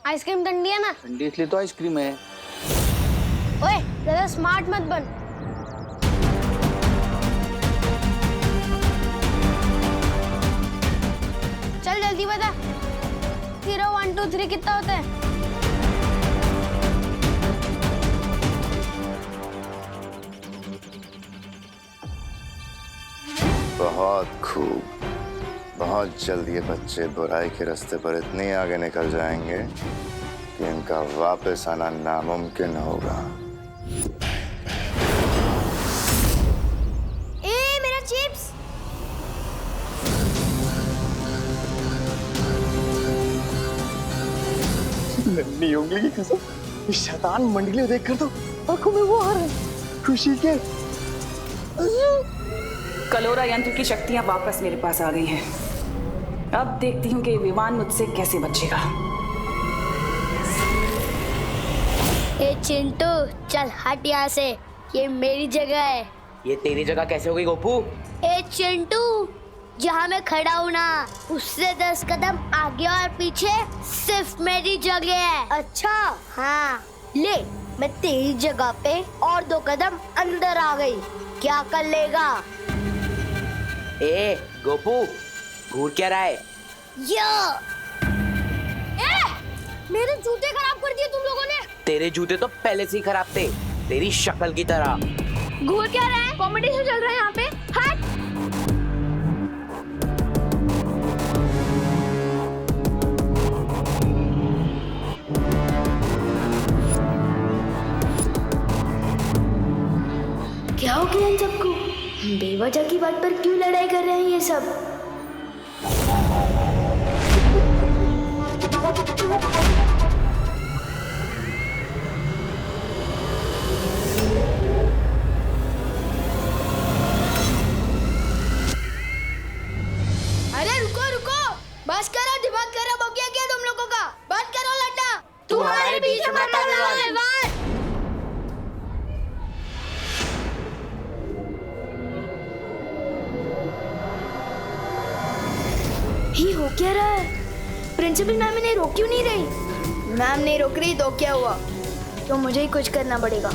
Ice cream ठंडी है ना? ठंडी इसलिए तो आइसक्रीम है। ओए ज्यादा स्मार्ट मत बन। चल जल्दी बता 0 1 2 3 कितना होता है? बहुत खूब। बहुत जल्द ये बच्चे बुराई के रास्ते पर इतने आगे निकल जाएंगे कि इनका वापस आना नामुमकिन होगा। ए मेरा चिप्स। नन्ही उंगली की कसम, इस शैतान मंडली देखकर तो आंखों में वो आ रहा है खुशी के। कलोरा यंत्र की शक्तियां वापस मेरे पास आ गई हैं। अब देखती हूँ कि विमान मुझसे कैसे बचेगा। ए चिंटू चल हट यहाँ से, ये मेरी जगह है। ये तेरी जगह कैसे होगी गोपू? ए चिंटू जहाँ मैं खड़ा हूँ ना उससे 10 कदम आगे और पीछे सिर्फ मेरी जगह है। अच्छा हाँ ले, मैं तेरी जगह पे और 2 कदम अंदर आ गई, क्या कर लेगा? ए गोपू घूर क्या रहा है? मेरे जूते खराब कर दिए तुम लोगों ने। तेरे जूते तो पहले से ही खराब थे, तेरी शक्ल की तरह। घूर क्या रहा है? कंपटीशन चल रहा है यहाँ पे। हट। क्या हो गया इन सबको? बेवजह की बात पर क्यों लड़ाई कर रहे हैं ये सब? अरे रुको रुको, बस करो, दिमाग खराब हो गया क्या तुम लोगों का? बंद करो लड़ना। तुम्हारे बीच में मत आना। ये हो क्या रहा है? प्रिंसिपल मैम इन्हें रोक क्यों नहीं रही? मैम नहीं रोक रही तो क्या हुआ? तो मुझे ही कुछ करना पड़ेगा।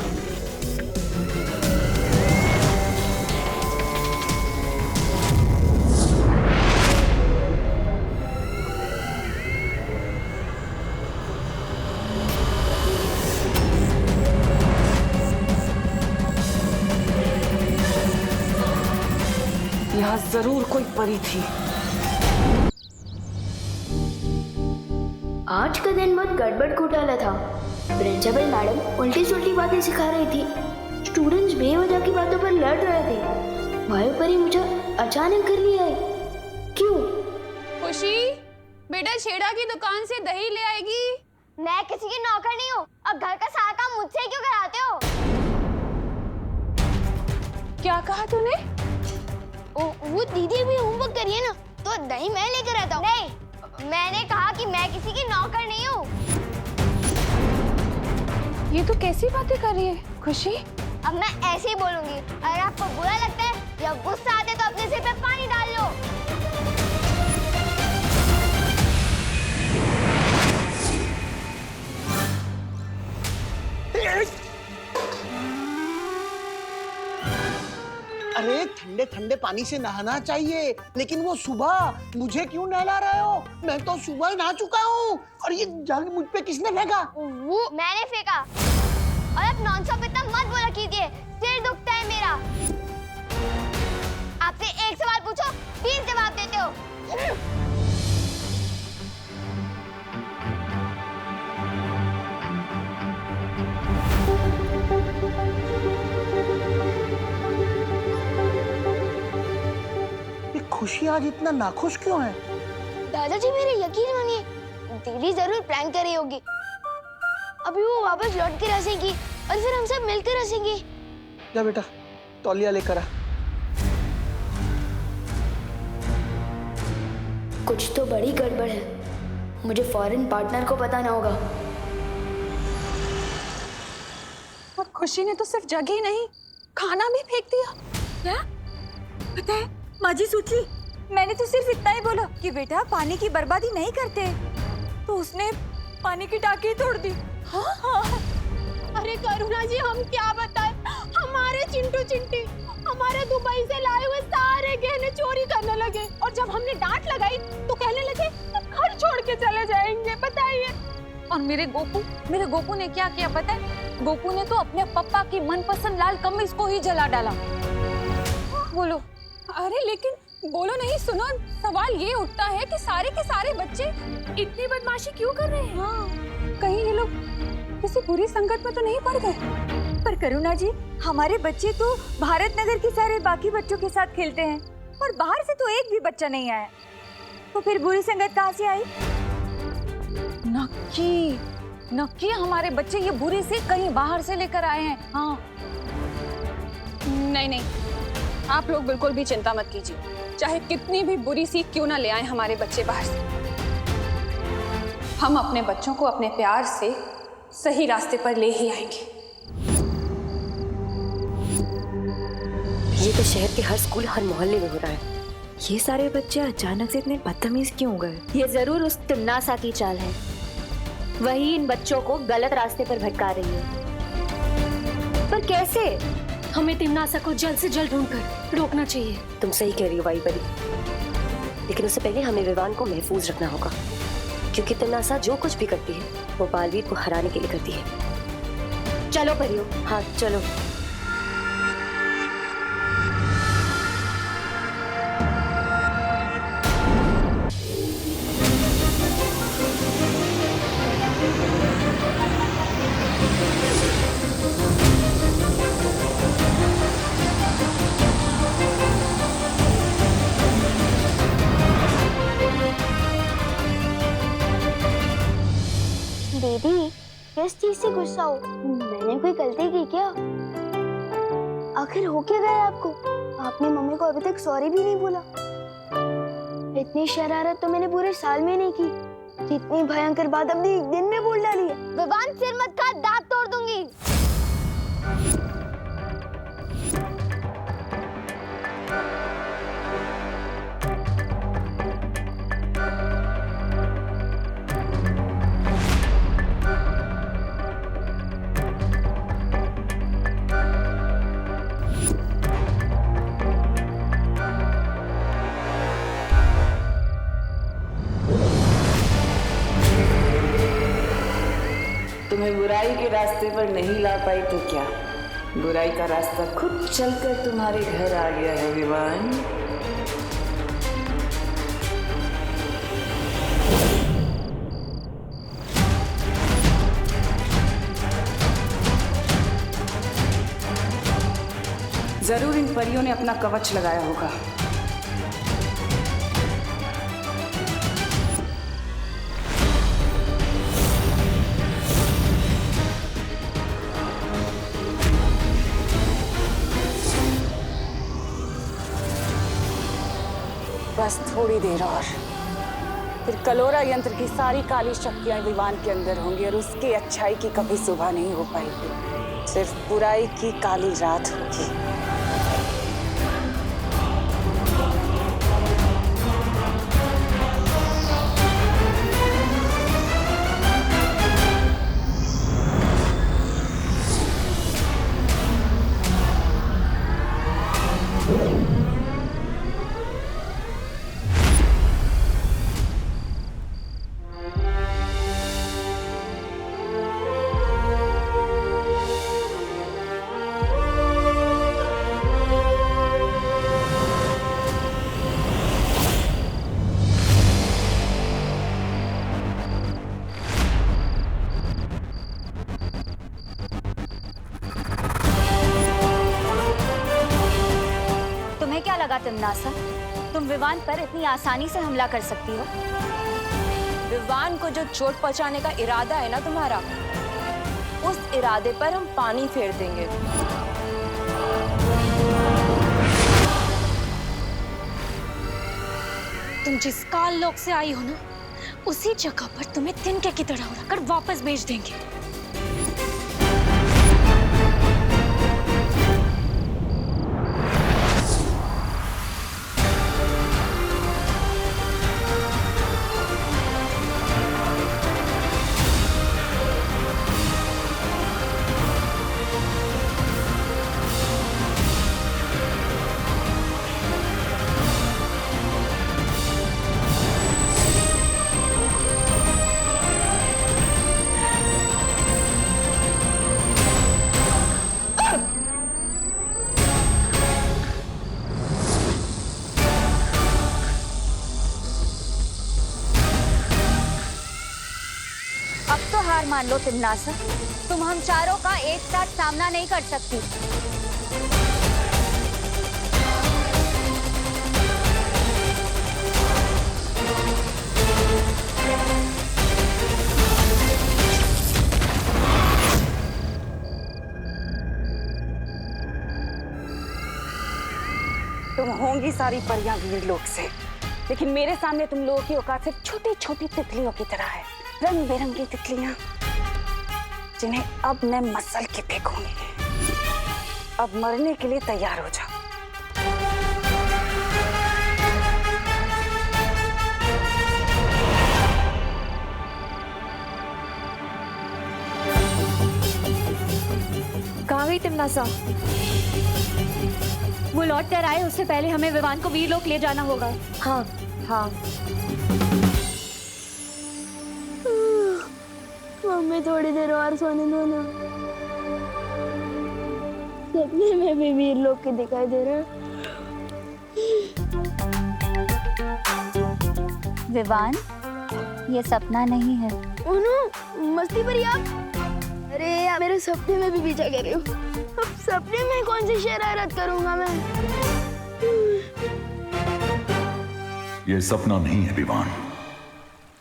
यहाँ जरूर कोई परी थी। आज का दिन बहुत गड़बड़ घोटाला था। प्रिंसिपल मैडम उल्टी सुल्टी बातें सिखा रही थी, स्टूडेंट्स बेवजह की बातों पर लड़ रहे थे। भाई परी मुझे अचानक घर ले आए। क्यों? खुशी बेटा छेड़ा की दुकान से दही ले आएगी। मैं किसी की नौकर नहीं हूँ, अब घर का सारा काम मुझसे क्यों कराते हो? क्या कहा तूने? वो दीदी भी होमवर्क करिए ना, तो दही मैं लेकर आता हूँ। नहीं, मैंने कहा कि मैं किसी की नौकर नहीं हूँ। ये तो कैसी बातें कर रही है खुशी? अब मैं ऐसे ही बोलूंगी। अगर आपको बुरा लगता है या गुस्सा आता है तो अपने सिर पे पानी डाल लो। अरे ठंडे ठंडे पानी से नहाना चाहिए, लेकिन वो सुबह मुझे क्यों नहला रहे हो? मैं तो सुबह ही नहा चुका हूँ। और ये जग मुझ पे किसने फेंका? वो मैंने फेंका। और अब नॉनस्टॉप इतना मत बोला कीजिए, सिर दुखता है मेरा। आपसे एक सवाल पूछो 20 जवाब देते हो। खुशी आज इतना नाखुश क्यों है? दादाजी मेरे यकीन मानिए, दीदी जरूर प्रैंक कर रही होगी। अभी वो वापस लौट के हंसेगी और फिर हम सब मिलकर हंसेंगे। जा बेटा तौलिया लेकर आ। कुछ तो बड़ी गड़बड़ है, मुझे फॉरेन पार्टनर को बताना होगा। और खुशी ने तो सिर्फ जगह ही नहीं, खाना भी फेंक दिया। क्या? पता है माँ जी सोची, मैंने तो सिर्फ इतना ही बोला कि बेटा पानी की बर्बादी नहीं करते, तो उसने पानी की टाकी तोड़ दी। हाँ। अरे करुणा जी, हम क्या बताएं, हमारे चिंटू चिंटी हमारे दुबई से लाए हुए सारे गहने चोरी करने लगे और जब हमने डांट लगाई तो कहने लगे घर छोड़ के चले जाएंगे। बताइए। और मेरे गोपू ने क्या किया पता है? गोपू ने तो अपने पापा की मनपसंद लाल कमीज को ही जला डाला। बोलो। अरे लेकिन बोलो नहीं, सुनो, सवाल ये उठता है कि सारे के सारे बच्चे इतनी बदमाशी क्यों कर रहे हैं? हाँ, कहीं ये लोग किसी बुरी संकट में तो नहीं पड़ गए? पर करुणा जी, हमारे बच्चे तो भारत नगर के सारे बाकी बच्चों के साथ खेलते हैं और बाहर से तो एक भी बच्चा नहीं आया, तो फिर बुरी संगत कहाँ से आई? नक्की हमारे बच्चे ये बुरी सी कहीं बाहर से लेकर आए हैं। हाँ। नहीं, आप लोग बिल्कुल भी चिंता मत कीजिए, चाहे कितनी भी बुरी सी क्यों ना ले आए हमारे बच्चे बाहर से, हम अपने बच्चों को अपने प्यार से सही रास्ते पर ले ही आएंगे। ये तो शहर के हर स्कूल, हर मोहल्ले में हो रहा है। ये सारे बच्चे अचानक से इतने बदतमीज क्यों हो गए? ये जरूर उस तिम्नासा की चाल है, वही इन बच्चों को गलत रास्ते पर भटका रही है। पर कैसे? हमें तिम्नासा को जल्द से जल्द ढूंढकर रोकना चाहिए। तुम सही कह रही हो वाई परी, लेकिन उससे पहले हमें विवान को महफूज रखना होगा, क्योंकि तिम्नासा जो कुछ भी करती है वो बालवीर को हराने के लिए करती है। चलो परियो। हाँ चलो। दीदी, किस चीज से गुस्सा हो? मैंने कोई गलती की क्या? आखिर हो क्या गया आपको? आपने मम्मी को अभी तक सॉरी भी नहीं बोला। इतनी शरारत तो मैंने पूरे साल में नहीं की, जितनी भयंकर बात अपने एक दिन में बोल डाली है। विवान, सिर मत खा, दांत तोड़ दूंगी। तुम्हें बुराई के रास्ते पर नहीं ला पाई तो क्या, बुराई का रास्ता खुद चलकर तुम्हारे घर आ गया है विवान। जरूर इन परियों ने अपना कवच लगाया होगा। बस थोड़ी देर और, फिर कलोरा यंत्र की सारी काली शक्तियां विवान के अंदर होंगी और उसकी अच्छाई की कभी सुबह नहीं हो पाएगी, सिर्फ बुराई की काली रात होगी। तिम्नासा, तुम विवान पर इतनी आसानी से हमला कर सकती हो? विवान को जो चोट पहुंचाने का इरादा है ना तुम्हारा, उस इरादे पर हम पानी फेर देंगे। तुम जिस काल लोक से आई हो ना, उसी जगह पर तुम्हें तिनके की तरह उड़ाकर वापस भेज देंगे। अब तो हार मान लो तिमनासा, तुम हम चारों का एक साथ सामना नहीं कर सकती। तुम होंगी सारी परियां वीर लोक से, लेकिन मेरे सामने तुम लोगों की औकात सिर्फ छोटी छोटी तितलियों की तरह है। रंग बिरंगी तितलियां जिन्हें अब मैं मसल के फेंकूंगी। अब मरने के लिए तैयार हो जाओ। कहाँ गई तिमनासा? वो लौट कर आए उससे पहले हमें विवान को वीरलोक ले जाना होगा। हाँ हाँ। मम्मी थोड़ी देर और सोने दो ना। सपने में भी वीरलोक के दिखाई दे रहा है। विवान, ये सपना नहीं है। उन्हों मस्ती भरी आप। अरे यार, मेरे सपने में भी पीछा कर रही हो। अब सपने में कौन सी शरारत करूंगा मैं? ये सपना नहीं है विवान।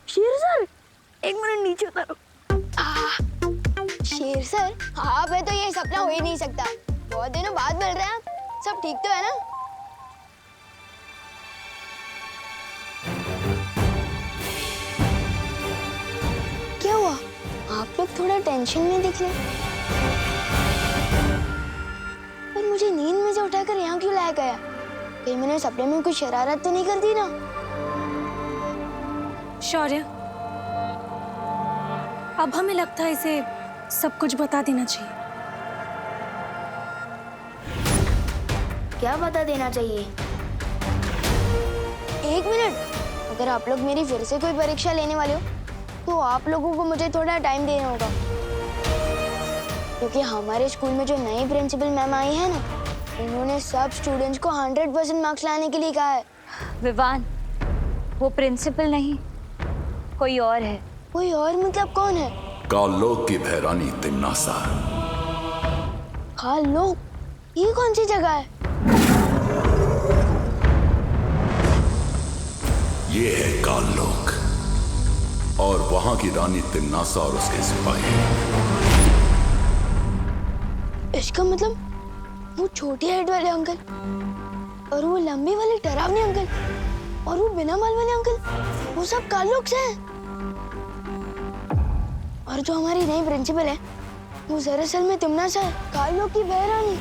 शेर सर, एक मिनट नीचे उतारो। शेर सर, आप है तो ये सपना हो ही नहीं सकता। बहुत दिनों बाद मिल रहे हैं आप। सब ठीक तो है ना? क्या हुआ? आप लोग थोड़ा टेंशन में दिख रहे हैं। पर मुझे नींद में से उठाकर यहाँ क्यों लाया गया? कहीं मैंने सपने में कुछ शरारत तो नहीं कर दी ना? शौर्य, अब हमें लगता है इसे सब कुछ बता देना चाहिए। क्या बता देना चाहिए? एक मिनट, अगर आप लोग मेरी फिर से कोई परीक्षा लेने वाले हो तो आप लोगों को मुझे थोड़ा टाइम देना होगा, क्योंकि हमारे स्कूल में जो नई प्रिंसिपल मैम आई है ना, उन्होंने सब स्टूडेंट्स को 100% मार्क्स लाने के लिए कहा है। विवान, वो प्रिंसिपल नहीं, कोई और है। कोई और मतलब कौन है? कालोक की भैरानी तिमनासा। कालोक? ये कौन सी जगह है? ये है कालोक और वहां की रानी तिमनासा और उसके सिपाही। इसका मतलब वो छोटी हाइट वाले अंकल और वो लंबी वाले डरावने अंकल और वो बिना बाल वाले अंकल, वो सब कालोक से हैं। और जो हमारी नई प्रिंसिपल है वो दरअसल में तिमनासा है, कालोक की बहरानी।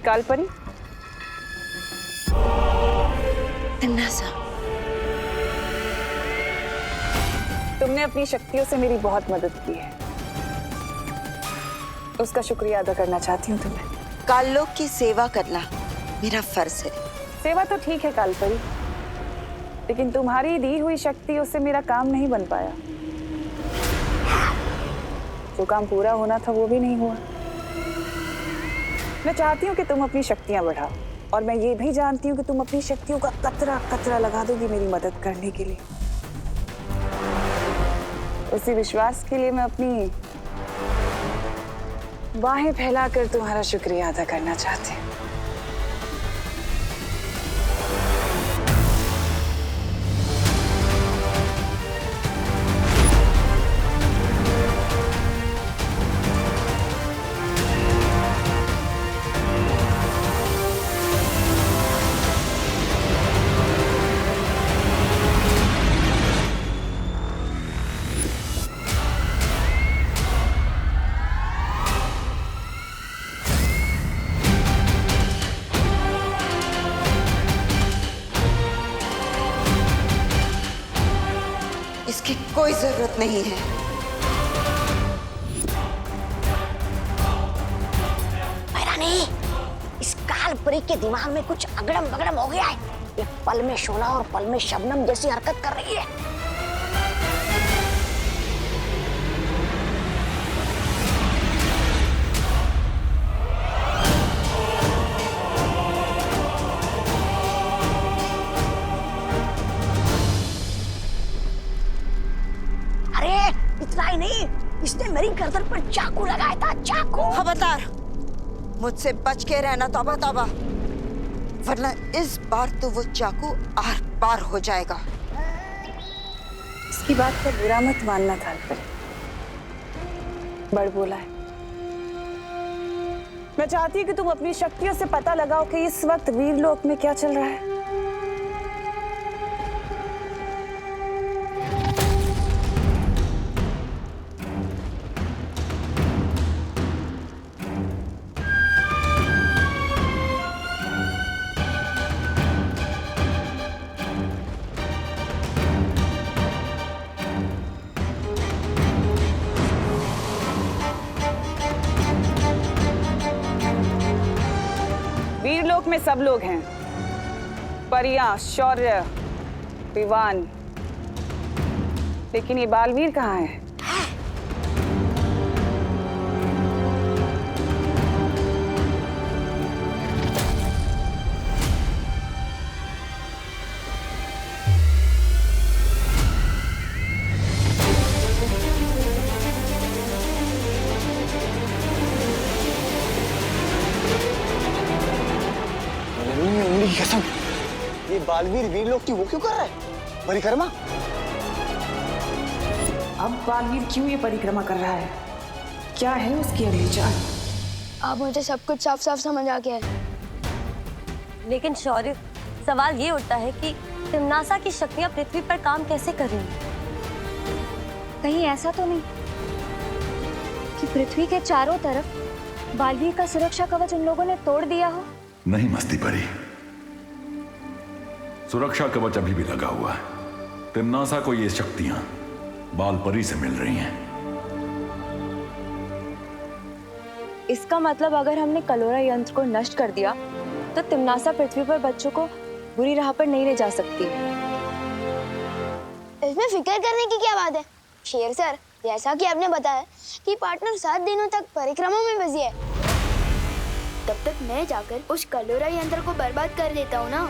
कालपरी, तिमनासा, तुमने अपनी शक्तियों से मेरी बहुत मदद की है, उसका शुक्रिया अदा करना चाहती हूँ तुम्हें। कालोक की सेवा करना मेरा फर्ज है। सेवा तो ठीक है कालपरी, लेकिन तुम्हारी दी हुई शक्तियों से मेरा काम नहीं बन पाया। जो काम पूरा होना था वो भी नहीं हुआ। मैं चाहती हूँ कि तुम अपनी शक्तियां बढ़ाओ, और मैं ये भी जानती हूँ कि तुम अपनी शक्तियों का कतरा कतरा लगा दोगी मेरी मदद करने के लिए। उसी विश्वास के लिए मैं अपनी बाहें फैलाकर तुम्हारा शुक्रिया अदा करना चाहती हूँ। इसकी कोई जरूरत नहीं है। भैरानी, इस कालपरी के दिमाग में कुछ अगड़म बगड़म हो गया है। ये पल में शोला और पल में शबनम जैसी हरकत कर रही है। चाकू लगाया था, चाकू। खबरदार, मुझसे बच के रहना तौबा तौबा, वरना इस बार तो वो चाकू आर पार हो जाएगा। इसकी बात पर बुरा मत मानना थालपरी, बड़ बोला है। मैं चाहती हूँ कि तुम अपनी शक्तियों से पता लगाओ कि इस वक्त वीरलोक में क्या चल रहा है। वीरलोक में सब लोग हैं, परियां, शौर्य, विवान, लेकिन ये बालवीर कहाँ है? कसम, ये बालवीर वीरलोक की वो क्यों कर रहा है? परिक्रमा? अब बालवीर क्यों ये परिक्रमा कर रहा है? क्या है उसकी अगली चाल? अब मुझे सब कुछ साफ साफ समझ आ गया है। लेकिन शौर्य, सवाल ये उठता है कि तिम्नासा की शक्तियां पृथ्वी पर काम कैसे कर रही हैं? कहीं ऐसा तो नहीं कि पृथ्वी के चारों तरफ बालवीर का सुरक्षा कवच उन लोगों ने तोड़ दिया हो? नहीं मस्ती परी, सुरक्षा कवच अभी भी लगा हुआ है। तिम्नासा को ये शक्तियां बालपरी से मिल रही हैं। इसका मतलब अगर हमने कलोरा यंत्र को नष्ट कर दिया तो तिम्नासा पृथ्वी पर बच्चों को बुरी राह पर नहीं ले जा सकती। इसमें फिक्र करने की क्या बात है शेर सर? जैसा कि आपने बताया कि पार्टनर 7 दिनों तक परिक्रमा में बिजी है, तब तक मैं जाकर उस कलोरा यंत्र को बर्बाद कर देता हूँ ना।